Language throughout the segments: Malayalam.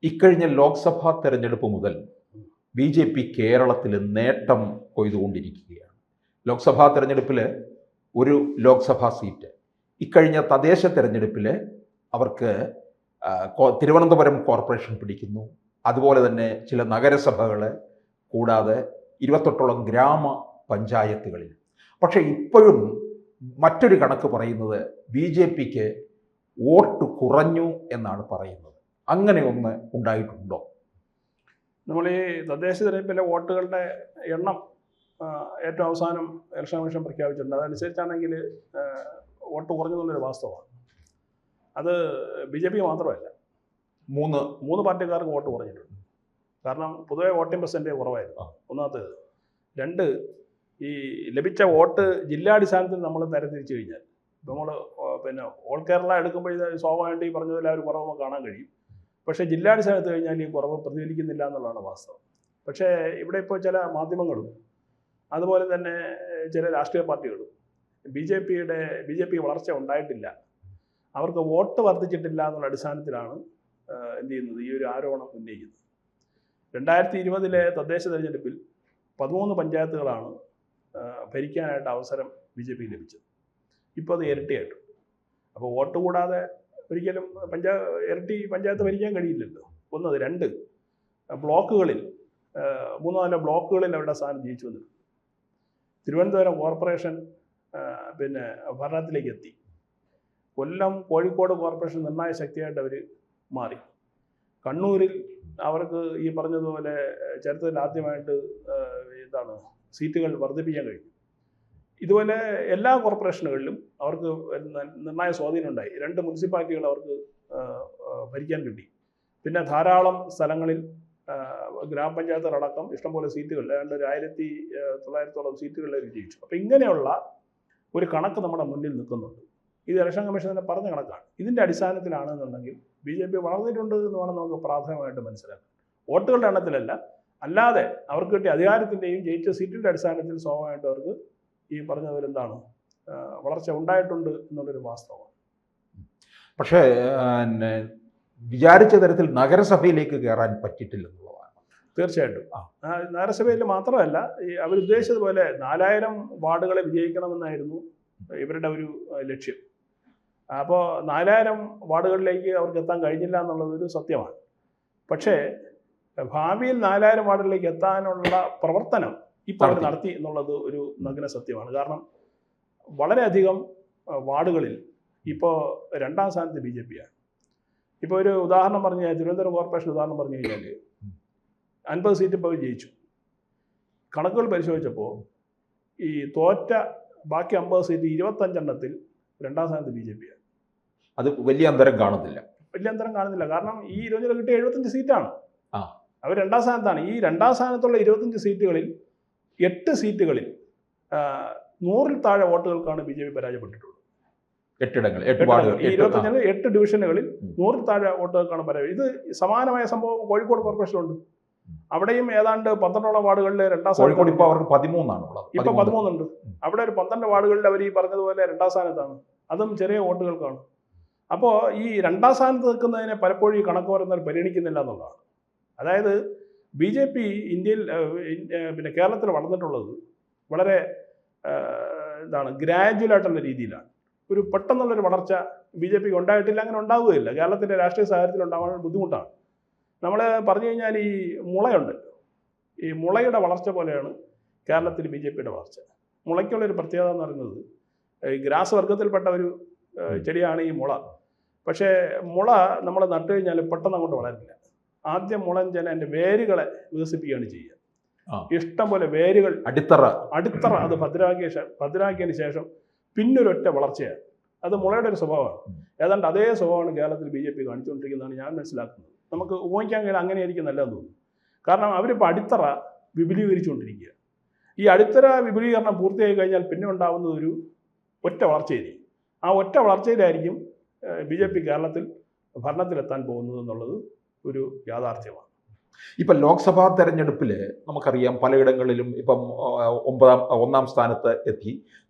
ഇക്കഴിഞ്ഞ ലോക്സഭാ തെരഞ്ഞെടുപ്പ് മുതൽ ബി ജെ പി കേരളത്തിൽ നേട്ടം കൊയ്തുകൊണ്ടിരിക്കുകയാണ്. ലോക്സഭാ തെരഞ്ഞെടുപ്പിൽ ഒരു ലോക്സഭാ സീറ്റ്, ഇക്കഴിഞ്ഞ തദ്ദേശ തെരഞ്ഞെടുപ്പിൽ അവർക്ക് തിരുവനന്തപുരം കോർപ്പറേഷൻ പിടിക്കുന്നു. അതുപോലെ തന്നെ ചില നഗരസഭകൾ, കൂടാതെ 28ഓളം ഗ്രാമപഞ്ചായത്തുകളിൽ. പക്ഷേ ഇപ്പോഴും മറ്റൊരു കണക്ക് പറയുന്നത് ബി ജെ പിക്ക് വോട്ട് കുറഞ്ഞു എന്നാണ് പറയുന്നത്. അങ്ങനെ ഒന്ന് ഉണ്ടായിട്ടുണ്ടോ? നമ്മൾ ഈ തദ്ദേശ തെരഞ്ഞെടുപ്പിലെ വോട്ടുകളുടെ എണ്ണം ഏറ്റവും അവസാനം ഇലക്ഷൻ കമ്മീഷൻ പ്രഖ്യാപിച്ചിട്ടുണ്ട്. അതനുസരിച്ചാണെങ്കിൽ വോട്ട് കുറഞ്ഞു എന്നുള്ളൊരു വാസ്തവമാണ്. അത് ബി ജെ പി മാത്രമല്ല, മൂന്ന് പാർട്ടിക്കാർക്ക് വോട്ട് കുറഞ്ഞിട്ടുണ്ട്. കാരണം പൊതുവെ വോട്ടിംഗ് പെർസെൻറ്റേജ് കുറവായിരുന്നു, ഒന്നാമത്തേത്. രണ്ട്, ഈ ലഭിച്ച വോട്ട് ജില്ലാടിസ്ഥാനത്തിൽ നമ്മൾ തരംതിരിച്ചു കഴിഞ്ഞാൽ, നമ്മൾ ഓൾ കേരള എടുക്കുമ്പോൾ സ്വാഭാവികമായിട്ട് ഈ പറഞ്ഞതിൽ ആ ഒരു കുറവ് കാണാൻ കഴിയും. പക്ഷേ ജില്ലാടിസ്ഥാനത്ത് കഴിഞ്ഞാൽ ഈ കുറവ് പ്രതിഫലിക്കുന്നില്ല എന്നുള്ളതാണ് വാസ്തവം. പക്ഷേ ഇവിടെ ഇപ്പോൾ ചില മാധ്യമങ്ങളും അതുപോലെ തന്നെ ചില രാഷ്ട്രീയ പാർട്ടികളും ബി ജെ പി വളർച്ച ഉണ്ടായിട്ടില്ല, അവർക്ക് വോട്ട് വർദ്ധിച്ചിട്ടില്ല എന്നുള്ള അടിസ്ഥാനത്തിലാണ് എന്ത് ചെയ്യുന്നത്, ഈ ഒരു ആരോപണം ഉന്നയിക്കുന്നത്. 2020 തദ്ദേശ തെരഞ്ഞെടുപ്പിൽ 13 പഞ്ചായത്തുകളാണ് ഭരിക്കാനായിട്ട് അവസരം ബി ജെ പി ലഭിച്ചത്. ഇപ്പോൾ അത് ഇരട്ടിയായിട്ടുണ്ട്. അപ്പോൾ വോട്ട് കൂടാതെ ഒരിക്കലും ഇരട്ടി പഞ്ചായത്ത് ഭരിക്കാൻ കഴിയില്ലല്ലോ, ഒന്നത്. രണ്ട്, ബ്ലോക്കുകളിൽ 3-4 ബ്ലോക്കുകളിൽ അവരുടെ സ്ഥാനം ജയിച്ചു വന്നിട്ടുണ്ട്. തിരുവനന്തപുരം കോർപ്പറേഷൻ ഭരണത്തിലേക്ക് എത്തി. കൊല്ലം, കോഴിക്കോട് കോർപ്പറേഷൻ നിർണായക ശക്തിയായിട്ട് അവർ മാറി. കണ്ണൂരിൽ അവർക്ക് ഈ പറഞ്ഞതുപോലെ ചരിത്രത്തിൽ ആദ്യമായിട്ട് സീറ്റുകൾ വർദ്ധിപ്പിക്കാൻ കഴിഞ്ഞു. ഇതുപോലെ എല്ലാ കോർപ്പറേഷനുകളിലും അവർക്ക് നിർണായക സ്വാധീനം ഉണ്ടായി. 2 മുനിസിപ്പാലിറ്റികൾ അവർക്ക് ഭരിക്കാൻ കിട്ടി. പിന്നെ ധാരാളം സ്ഥലങ്ങളിൽ ഗ്രാമപഞ്ചായത്തുകളടക്കം ഇഷ്ടംപോലെ സീറ്റുകൾ, ഏതാണ്ട് 1900 സീറ്റുകളിൽ വിജയിച്ചു. അപ്പോൾ ഇങ്ങനെയുള്ള ഒരു കണക്ക് നമ്മുടെ മുന്നിൽ നിൽക്കുന്നുണ്ട്. ഇത് ഇലക്ഷൻ കമ്മീഷൻ തന്നെ പറഞ്ഞ കണക്കാണ്. ഇതിൻ്റെ അടിസ്ഥാനത്തിലാണെന്നുണ്ടെങ്കിൽ ബി ജെ പി വളർന്നിട്ടുണ്ട് എന്ന് വേണം നമുക്ക് പ്രാഥമികമായിട്ട് മനസ്സിലാക്കാൻ. വോട്ടുകളുടെ എണ്ണത്തിലല്ല, അല്ലാതെ അവർക്ക് കിട്ടിയ അധികാരത്തിൻ്റെയും ജയിച്ച സീറ്റിൻ്റെ അടിസ്ഥാനത്തിൽ സ്വാഭാവികമായിട്ട് അവർക്ക് ഈ പറഞ്ഞതുപോലെ വളർച്ച ഉണ്ടായിട്ടുണ്ട് എന്നുള്ളൊരു വാസ്തവമാണ്. പക്ഷേ വിചാരിച്ച തരത്തിൽ നഗരസഭയിലേക്ക് കയറാൻ പറ്റിയിട്ടില്ലെന്നുള്ളതാണ്. തീർച്ചയായിട്ടും നഗരസഭയിൽ മാത്രമല്ല, ഈ അവരുദ്ദേശിച്ചതുപോലെ 4000 വാർഡുകളെ വിജയിക്കണമെന്നായിരുന്നു ഇവരുടെ ഒരു ലക്ഷ്യം. അപ്പോൾ 4000 വാർഡുകളിലേക്ക് അവർക്ക് എത്താൻ കഴിഞ്ഞില്ല എന്നുള്ളതൊരു സത്യമാണ്. പക്ഷേ ഭാവിയിൽ 4000 വാർഡുകളിലേക്ക് എത്താനുള്ള പ്രവർത്തനം ഇപ്പോൾ അവർ നടത്തി എന്നുള്ളത് ഒരു നഗ്ന സത്യമാണ്. കാരണം വളരെയധികം വാർഡുകളിൽ ഇപ്പോൾ 2ാം സ്ഥാനത്ത് ബി ജെ പിയാണ്. ഇപ്പോൾ ഒരു ഉദാഹരണം പറഞ്ഞു കഴിഞ്ഞാൽ, തിരുവനന്തപുരം കോർപ്പറേഷൻ ഉദാഹരണം പറഞ്ഞു കഴിഞ്ഞാൽ 50 സീറ്റ് ഇപ്പോൾ ജയിച്ചു. കണക്കുകൾ പരിശോധിച്ചപ്പോൾ ഈ തോറ്റ ബാക്കി 50 സീറ്റ് 25 എണ്ണത്തിൽ 2ാം സ്ഥാനത്ത് ബി ജെ പിയാണ്. അത് വലിയ അന്തരം കാണുന്നില്ല. കാരണം ഈ 20 കിട്ടിയ 75 സീറ്റാണ്. അവർ 2ാം സ്ഥാനത്താണ്. ഈ 2ാം സ്ഥാനത്തുള്ള 25 സീറ്റുകളിൽ 8 സീറ്റുകളിൽ 100-ൽ താഴെ വോട്ടുകൾക്കാണ് ബി ജെ പി പരാജയപ്പെട്ടിട്ടുള്ളത്. 8 ഡിവിഷനുകളിൽ 100-ൽ താഴെ വോട്ടുകൾക്കാണ് പരാജയം. ഇത് സമാനമായ സംഭവം കോഴിക്കോട് കോർപ്പറേഷനിലുണ്ട്. അവിടെയും ഏതാണ്ട് 12ഓളം വാർഡുകളിൽ 2ാം സ്ഥാനത്ത്. ഇപ്പോൾ അവർക്ക് 13 ഇപ്പോൾ 13 ഉണ്ട്. അവിടെ ഒരു 12 വാർഡുകളിൽ അവർ ഈ പറഞ്ഞതുപോലെ 2ാം സ്ഥാനത്താണ്. അതും ചെറിയ വോട്ടുകൾക്കാണ്. അപ്പോൾ ഈ 2ാം സ്ഥാനത്ത് നിൽക്കുന്നതിനെ പലപ്പോഴും ഈ കണക്ക് പറയുന്നവർ പരിഗണിക്കുന്നില്ല എന്നുള്ളതാണ്. അതായത് ബി ജെ പി ഇന്ത്യയിൽ കേരളത്തിൽ വളർന്നിട്ടുള്ളത് വളരെ ഗ്രാജുവലായിട്ടുള്ള രീതിയിലാണ്. ഒരു പെട്ടെന്നുള്ളൊരു വളർച്ച ബി ജെ പിക്ക് ഉണ്ടായിട്ടില്ല, അങ്ങനെ ഉണ്ടാവുകയില്ല. കേരളത്തിൻ്റെ രാഷ്ട്രീയ സാഹചര്യത്തിൽ ഉണ്ടാകാൻ ബുദ്ധിമുട്ടാണ്. നമ്മൾ പറഞ്ഞു കഴിഞ്ഞാൽ ഈ മുളയുണ്ട്, ഈ മുളയുടെ വളർച്ച പോലെയാണ് കേരളത്തിൽ ബി ജെ പിയുടെ വളർച്ച. മുളയ്ക്കുള്ളൊരു പ്രത്യേകത എന്ന് പറയുന്നത് ഈ ഗ്രാസ് വർഗത്തിൽപ്പെട്ട ഒരു ചെടിയാണ് ഈ മുള. പക്ഷേ മുള നമ്മൾ നട്ടു കഴിഞ്ഞാൽ പെട്ടെന്ന് അങ്ങോട്ട് വളരില്ല. ആദ്യം മുളൻ അതിൻ്റെ വേരുകളെ വികസിപ്പിക്കുകയാണ് ചെയ്യുക. ഇഷ്ടം പോലെ വേരുകൾ, അടിത്തറ അത് ഭദ്രാക്കിയതിന് ശേഷം പിന്നൊരൊറ്റ വളർച്ചയാണ്. അത് മുളയുടെ ഒരു സ്വഭാവമാണ്. ഏതാണ്ട് അതേ സ്വഭാവമാണ് കേരളത്തിൽ ബി ജെ പി കാണിച്ചുകൊണ്ടിരിക്കുന്നതാണ് ഞാൻ മനസ്സിലാക്കുന്നത്. നമുക്ക് ഊഹിക്കാൻ കഴിയാൻ അങ്ങനെയായിരിക്കും നല്ലതെന്ന് തോന്നുന്നു. കാരണം അവരിപ്പോൾ അടിത്തറ വിപുലീകരിച്ചുകൊണ്ടിരിക്കുക. ഈ അടിത്തറ വിപുലീകരണം പൂർത്തിയായി കഴിഞ്ഞാൽ പിന്നെ ഉണ്ടാകുന്നത് ഒരു ഒറ്റ വളർച്ചയായിരിക്കും. ആ ഒറ്റ വളർച്ചയിലായിരിക്കും ബി ജെ പി കേരളത്തിൽ ഭരണത്തിലെത്താൻ പോകുന്നത് എന്നുള്ളത് ഒരു യാഥാർത്ഥ്യമാണ്. ഇപ്പം ലോക്സഭാ തെരഞ്ഞെടുപ്പിൽ നമുക്കറിയാം പലയിടങ്ങളിലും ഇപ്പം 1ാം സ്ഥാനത്ത് എത്തി,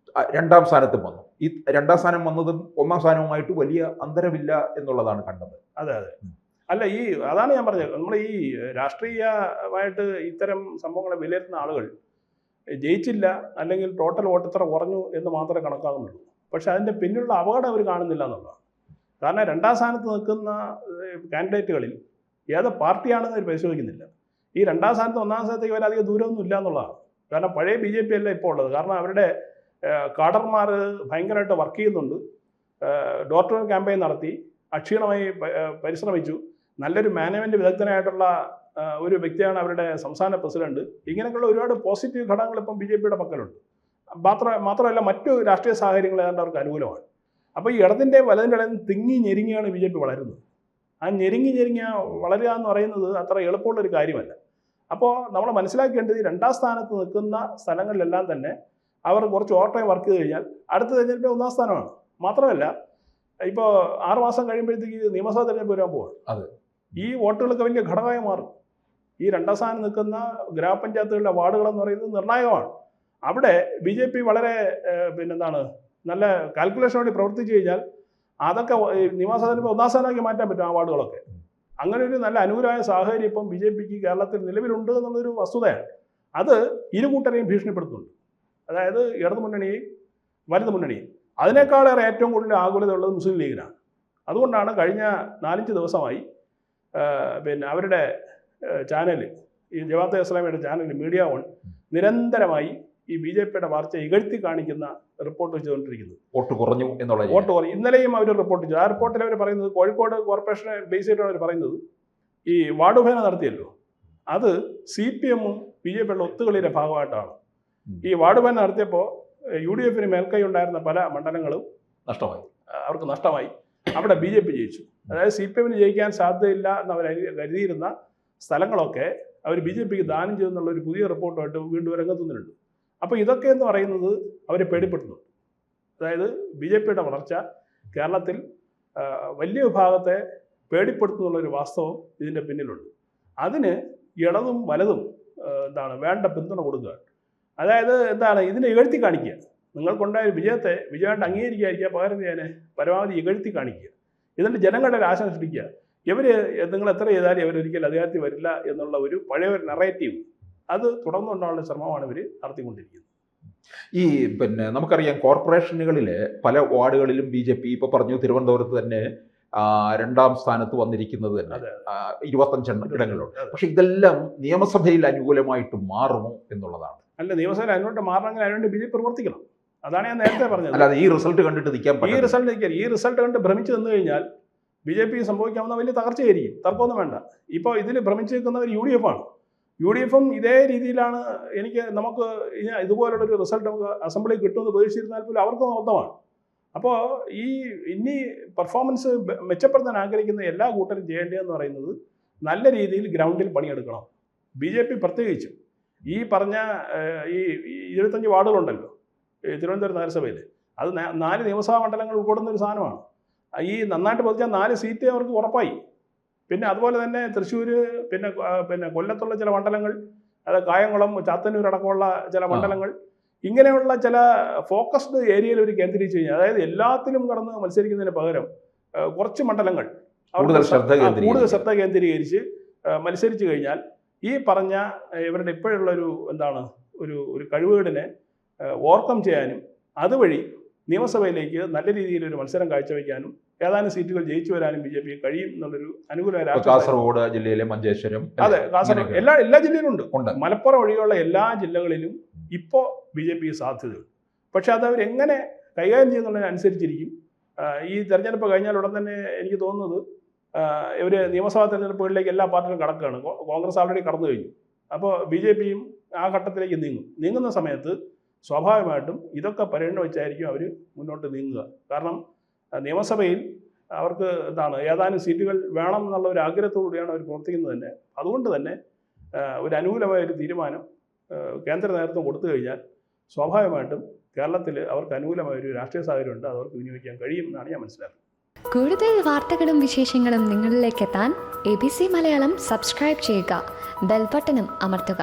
2ാം സ്ഥാനത്തും വന്നു. ഈ 2ാം സ്ഥാനം വന്നതും 1ാം സ്ഥാനവുമായിട്ട് വലിയ അന്തരമില്ല എന്നുള്ളതാണ് കണ്ടത്. അതെ. അല്ല, അതാണ് ഞാൻ പറഞ്ഞത്. നമ്മൾ ഈ രാഷ്ട്രീയമായിട്ട് ഇത്തരം സംഭവങ്ങളെ വിലയിരുത്തുന്ന ആളുകൾ ജയിച്ചില്ല അല്ലെങ്കിൽ ടോട്ടൽ വോട്ട് ഇത്ര കുറഞ്ഞു എന്ന് മാത്രമേ കണക്കാകുന്നുള്ളൂ. പക്ഷെ അതിൻ്റെ പിന്നിലുള്ള അപകടം അവർ കാണുന്നില്ല എന്നുള്ളതാണ്. കാരണം 2ാം സ്ഥാനത്ത് നിൽക്കുന്ന കാൻഡിഡേറ്റുകളിൽ ഏത് പാർട്ടിയാണെന്ന് അവർ പരിശോധിക്കുന്നില്ല. ഈ 2ാം സ്ഥാനത്ത് 1ാം സ്ഥാനത്തേക്ക് വരെ അധികം ദൂരമൊന്നും ഇല്ല എന്നുള്ളതാണ്. കാരണം പഴയ BJP അല്ല ഇപ്പോൾ ഉള്ളത്. കാരണം അവരുടെ കാഡർമാർ ഭയങ്കരമായിട്ട് വർക്ക് ചെയ്യുന്നുണ്ട്. ഡോർ ടു ഡോർ ക്യാമ്പയിൻ നടത്തി, അക്ഷീണമായി പരിശ്രമിച്ചു. നല്ലൊരു മാനേജ്മെൻറ്റ് വിദഗ്ധനായിട്ടുള്ള ഒരു വ്യക്തിയാണ് അവരുടെ സംസ്ഥാന പ്രസിഡന്റ്. ഇങ്ങനെയൊക്കെയുള്ള ഒരുപാട് പോസിറ്റീവ് ഘടകങ്ങൾ ഇപ്പം BJPയുടെ പക്കലുണ്ട്. മാത്രമല്ല മറ്റു രാഷ്ട്രീയ സാഹചര്യങ്ങൾ ഏതാണ്ട് അവർക്ക് അനുകൂലമാണ്. അപ്പോൾ ഈ ഇടതിൻ്റെ വലതിൻ്റെ ഇടയിൽ നിന്ന് തിങ്ങി ഞെരുങ്ങിയാണ് BJP വളരുന്നത്. ആ ഞെരുങ്ങി വളരുക എന്ന് പറയുന്നത് അത്ര എളുപ്പമുള്ളൊരു കാര്യമല്ല. അപ്പോൾ നമ്മൾ മനസ്സിലാക്കേണ്ടത് ഈ 2ാം സ്ഥാനത്ത് നിൽക്കുന്ന സ്ഥലങ്ങളിലെല്ലാം തന്നെ അവർ കുറച്ച് ഓവർ ടൈം വർക്ക് ചെയ്ത് കഴിഞ്ഞാൽ അടുത്ത തെരഞ്ഞെടുപ്പ് 1ാം സ്ഥാനമാണ്. മാത്രമല്ല ഇപ്പോൾ 6 മാസം കഴിയുമ്പോഴത്തേക്ക് നിയമസഭാ തെരഞ്ഞെടുപ്പ് വരാൻ പോവുകയാണ്. ഈ വോട്ടുകളൊക്കെ വലിയ ഘടകമായി മാറും. ഈ 2ാം സ്ഥാനം നിൽക്കുന്ന ഗ്രാമപഞ്ചായത്തുകളിലെ വാർഡുകളെന്ന് പറയുന്നത് നിർണായകമാണ്. അവിടെ BJP വളരെ നല്ല കാൽക്കുലേഷനോടെ പ്രവർത്തിച്ചു കഴിഞ്ഞാൽ അതൊക്കെ നിയമസഭാ തെരഞ്ഞെടുപ്പ് 1ാം സ്ഥാനമാക്കി മാറ്റാൻ പറ്റും ആ വാർഡുകളൊക്കെ. അങ്ങനെ ഒരു നല്ല അനുകൂലമായ സാഹചര്യം ഇപ്പം BJPക്ക് കേരളത്തിൽ നിലവിലുണ്ട് എന്നുള്ളൊരു വസ്തുതയാണ്. അത് ഇരു കൂട്ടരെയും ഭീഷണിപ്പെടുത്തുന്നുണ്ട്. അതായത് ഇടതു മുന്നണിയെയും വലതു മുന്നണിയും. അതിനേക്കാളേറെ ഏറ്റവും കൂടുതൽ ആകുലത ഉള്ളത് മുസ്ലിം ലീഗിനാണ്. അതുകൊണ്ടാണ് കഴിഞ്ഞ 4-5 ദിവസമായി അവരുടെ ചാനൽ, ഈ ജമാഅത്തെ ഇസ്ലാമിയുടെ ചാനൽ മീഡിയ വൺ നിരന്തരമായി ഈ BJPയുടെ വളർച്ച ഇകഴ്ത്തി കാണിക്കുന്ന റിപ്പോർട്ട് വെച്ചുകൊണ്ടിരിക്കുന്നത്. വോട്ട് കുറഞ്ഞു എന്നുള്ള വോട്ട് കുറഞ്ഞു. ഇന്നലെയും അവർ റിപ്പോർട്ട് ചെയ്തു. ആ റിപ്പോർട്ടിൽ അവർ പറയുന്നത്, കോഴിക്കോട് കോർപ്പറേഷനെ ബേസ് ചെയ്തിട്ടാണ് അവർ പറയുന്നത്, ഈ വാർഡ് വിഭജനം നടത്തിയല്ലോ അത് CPM-ഉം BJPയുടെ ഒത്തുകളിയുടെ ഭാഗമായിട്ടാണ്. ഈ വാർഡ് വിഭജനം നടത്തിയപ്പോൾ UDF-ന് മേൽക്കൈ ഉണ്ടായിരുന്ന പല മണ്ഡലങ്ങളും അവർക്ക് നഷ്ടമായി. അവിടെ BJP ജയിച്ചു. അതായത് CPM-ന് ജയിക്കാൻ സാധ്യതയില്ല എന്നവർ കരുതിയിരുന്ന സ്ഥലങ്ങളൊക്കെ അവർ BJPക്ക് ദാനം ചെയ്തെന്നുള്ളൊരു പുതിയ റിപ്പോർട്ടുമായിട്ട് വീണ്ടും രംഗത്തുനിന്നുണ്ട്. അപ്പോൾ ഇതൊക്കെ എന്ന് പറയുന്നത് അവരെ പേടിപ്പെടുത്തുന്നു. അതായത് BJPയുടെ വളർച്ച കേരളത്തിൽ വലിയ വിഭാഗത്തെ പേടിപ്പെടുത്തുന്നുള്ളൊരു വാസ്തവം ഇതിൻ്റെ പിന്നിലുണ്ട്. അതിന് ഇടതും വലതും വേണ്ട പിന്തുണ കൊടുക്കുക. അതായത് ഇതിനെ ഇകഴ്ത്തി കാണിക്കുക. നിങ്ങൾക്കുണ്ടായ വിജയമായിട്ട് അംഗീകരിക്കാതിരിക്കുക, പകരം ചെയ്യാനെ പരമാവധി ഇകഴ്ത്തി കാണിക്കുക. എന്നിട്ട് ജനങ്ങളുടെ ഒരു ആശ സൃഷ്ടിക്കുക. നിങ്ങൾ എത്ര ചെയ്താലും ഇവരൊരിക്കലും അധികാരത്തിൽ വരില്ല എന്നുള്ള ഒരു പഴയ ഒരു നറേറ്റീവ് അത് തുടർന്നുകൊണ്ടുള്ള ശ്രമമാണ് ഇവർ നടത്തിക്കൊണ്ടിരിക്കുന്നത്. ഈ നമുക്കറിയാം കോർപ്പറേഷനുകളിൽ പല വാർഡുകളിലും BJP ഇപ്പോൾ പറഞ്ഞു, തിരുവനന്തപുരത്ത് തന്നെ 2ാം സ്ഥാനത്ത് വന്നിരിക്കുന്നത് തന്നെ 25 ഇടങ്ങളുണ്ട്. പക്ഷെ ഇതെല്ലാം നിയമസഭയിൽ അനുകൂലമായിട്ട് മാറുമോ എന്നുള്ളതാണ്. അല്ല, നിയമസഭയിൽ അനുകൂലമായിട്ട് മാറണമെങ്കിൽ അതിനുവേണ്ടി BJP പ്രവർത്തിക്കണം. അതാണ് ഞാൻ നേരത്തെ പറഞ്ഞത്. അല്ലാതെ ഈ റിസൾട്ട് കണ്ടിട്ട് നിൽക്കാൻ ഈ റിസൾട്ട് കണ്ട് ഭ്രമിച്ച് നിന്നു കഴിഞ്ഞാൽ BJP സംഭവിക്കാവുന്ന വലിയ തകർച്ചയായിരിക്കും. തർക്കമൊന്നും വേണ്ട. ഇപ്പോൾ ഇതിൽ ഭ്രമിച്ച് നിൽക്കുന്നവർ UDF-ആണ്. UDF-ഉം ഇതേ രീതിയിലാണ്. നമുക്ക് ഇതുപോലുള്ളൊരു റിസൾട്ട് നമുക്ക് അസംബ്ലി കിട്ടുമെന്ന് പ്രതീക്ഷിച്ചിരുന്നാൽ പോലും അവർക്കും അബദ്ധമാണ്. അപ്പോൾ ഇനി പെർഫോമൻസ് മെച്ചപ്പെടുത്താൻ ആഗ്രഹിക്കുന്ന എല്ലാ കൂട്ടരും ചെയ്യേണ്ടതെന്ന് പറയുന്നത് നല്ല രീതിയിൽ ഗ്രൗണ്ടിൽ പണിയെടുക്കണം. BJP പ്രത്യേകിച്ചും ഈ പറഞ്ഞ ഈ 25 വാർഡുകളുണ്ടല്ലോ തിരുവനന്തപുരം നഗരസഭയിൽ, അത് 4 നിയമസഭാ മണ്ഡലങ്ങൾ ഉൾക്കൊള്ളുന്ന ഒരു സാധനമാണ്. ഈ നന്നായിട്ട് പതിച്ചാൽ 4 സീറ്റ് അവർക്ക് ഉറപ്പായി. പിന്നെ അതുപോലെ തന്നെ തൃശ്ശൂർ, പിന്നെ കൊല്ലത്തുള്ള ചില മണ്ഡലങ്ങൾ, അത് കായംകുളം, ചാത്തന്നൂർ അടക്കമുള്ള ചില മണ്ഡലങ്ങൾ, ഇങ്ങനെയുള്ള ചില ഫോക്കസ്ഡ് ഏരിയയിൽ അവർ കേന്ദ്രീകരിച്ച് കഴിഞ്ഞാൽ, അതായത് എല്ലാത്തിലും കടന്ന് മത്സരിക്കുന്നതിന് പകരം കുറച്ച് മണ്ഡലങ്ങൾ കൂടുതൽ ശ്രദ്ധ കേന്ദ്രീകരിച്ച് മത്സരിച്ച് കഴിഞ്ഞാൽ ഈ പറഞ്ഞ ഇവരുടെ ഇപ്പോഴുള്ളൊരു ഒരു കഴിവുകേടിനെ ഓവർകം ചെയ്യാനും അതുവഴി നിയമസഭയിലേക്ക് നല്ല രീതിയിൽ ഒരു മത്സരം കാഴ്ചവെക്കാനും ഏതാനും സീറ്റുകൾ ജയിച്ചു വരാനും BJP കഴിയും എന്നുള്ളൊരു അനുകൂല കാസർഗോഡ് ജില്ലയിലെ മഞ്ചേശ്വരം, അതെ, കാസർഗോഡ് എല്ലാ ജില്ലയിലും ഉണ്ട്. മലപ്പുറം ഒഴികെയുള്ള എല്ലാ ജില്ലകളിലും ഇപ്പോൾ BJP സാധ്യതയുണ്ട്. പക്ഷെ അത് അവരെങ്ങനെ കൈകാര്യം ചെയ്യുന്നതിനനുസരിച്ചിരിക്കും. ഈ തെരഞ്ഞെടുപ്പ് കഴിഞ്ഞാൽ ഉടൻ തന്നെ എനിക്ക് തോന്നുന്നത് ഇവർ നിയമസഭാ തെരഞ്ഞെടുപ്പുകളിലേക്ക് എല്ലാ പാർട്ടികളും കടക്കുകയാണ്. കോൺഗ്രസ് ആൾറെഡി കടന്നു കഴിഞ്ഞു. അപ്പോൾ BJPയും ആ ഘട്ടത്തിലേക്ക് നീങ്ങുന്ന സമയത്ത് സ്വാഭാവികമായിട്ടും ഇതൊക്കെ പരിഗണന വെച്ചായിരിക്കും അവർ മുന്നോട്ട് നീങ്ങുക. കാരണം നിയമസഭയിൽ അവർക്ക് ഏതാനും സീറ്റുകൾ വേണം എന്നുള്ള ഒരു ആഗ്രഹത്തോടുകൂടിയാണ് അവർ പ്രവർത്തിക്കുന്നത് തന്നെ. അതുകൊണ്ട് തന്നെ ഒരു അനുകൂലമായ ഒരു തീരുമാനം കേന്ദ്ര നേതൃത്വം കൊടുത്തു കഴിഞ്ഞാൽ സ്വാഭാവികമായിട്ടും കേരളത്തിൽ അവർക്ക് അനുകൂലമായ ഒരു രാഷ്ട്രീയ സാഹചര്യമുണ്ട്, അത് അവർക്ക് വിനിയോഗിക്കാൻ കഴിയും എന്നാണ് ഞാൻ മനസ്സിലാക്കുന്നത്. കൂടുതൽ വാർത്തകളും വിശേഷങ്ങളും നിങ്ങളിലേക്ക് എത്താൻ ABC മലയാളം സബ്സ്ക്രൈബ് ചെയ്യുക, ബെൽ ബട്ടണും അമർത്തുക.